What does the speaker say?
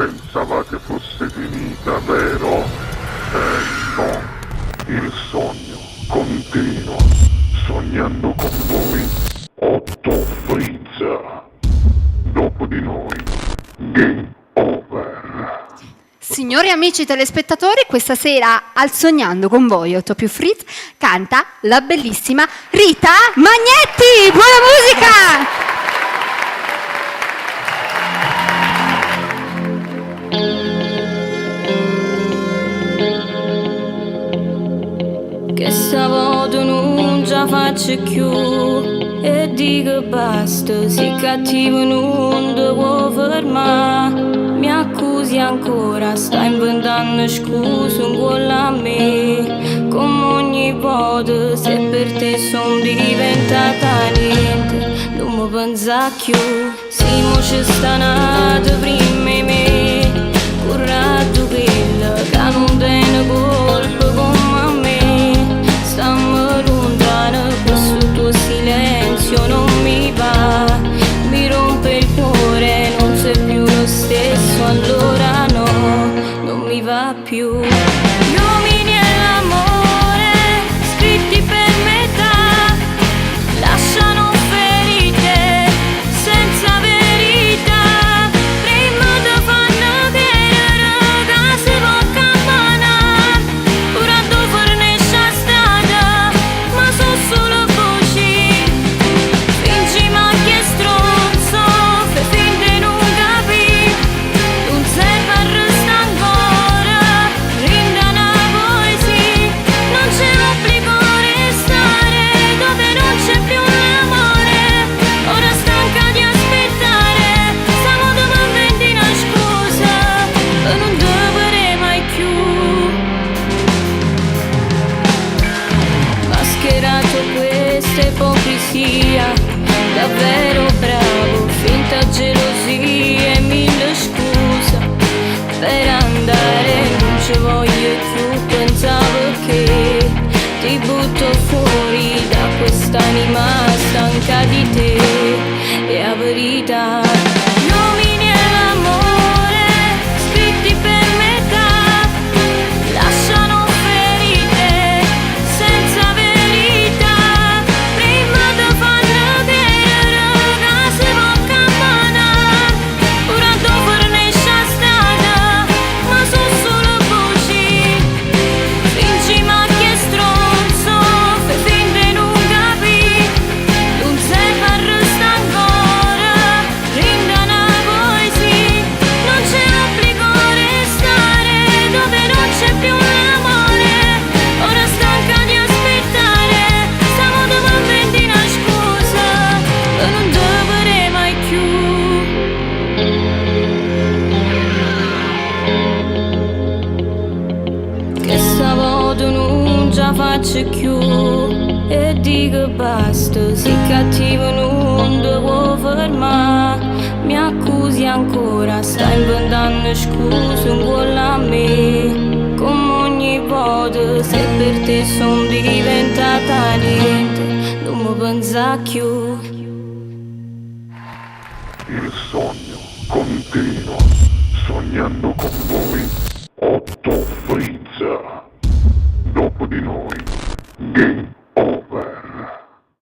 Pensavate fosse finita, vero? No, il sogno continua, sognando con voi, Otto Frizza. Dopo di noi, game over. Signori amici telespettatori, questa sera al Sognando con voi 8 più Fritz canta la bellissima Rita Magnetti. Buona musica! Che stavolta non già faccio più e dico basta, sei cattivo non ti può fermare. Mi accusi ancora, stai inventando scuse uguali a me. Come ogni volta, se per te sono diventata niente, non mi pensa più. Siamo ci sta nata prima di me, corretto quella che non tiene colpa come me. Stiamo lontano, questo tuo silenzio non mi va, mi rompe il cuore, non sei più lo stesso, allora no, non mi va più. Gli uomini e l'amore, scritti per metà, lasciano ferite, senza verità. Prima ti fanno credere che si può camminare, ora tu fornisci a strada, ma sono solo voci. Fingi ma che stronzo, fai finta di non capire, non serve a restare ancora, rinda una poesia. Non c'è l'obbligo a restare dove non c'è più l'amore, ora stanca di aspettare, siamo davanti una scusa e non dovrei mai più. Mascherato questa ipocrisia, davvero bravo, finta gelosia e mille scuse per andare, non ci voglio più, pensavo che ti butto fuori da quest'anima stanca di te, e la verità. Gli uomini e l'amore, scritti per metà, lasciano ferite, senza verità. Prima ti fanno credere che si può camminare, ora tu fornisci a strada, ma sono solo voci. Fingi ma che stronzo, fai finta di non capire, non serve a restare ancora, rinda una poesia. Non c'è l'obbligo a restare dove non c'è più l'amore, ora stanca di aspettare, siamo davanti una scusa e non dovrei mai più. Che stavolta non già faccio più e dico basta, sei cattivo non ti può fermare. Mi accusi ancora, stai inventando scuse uguali a me. Come ogni volta, se per te sono diventata niente, non mi pensa più. Il sogno continua, sognando con voi, Otto Frizza. Dopo di noi, game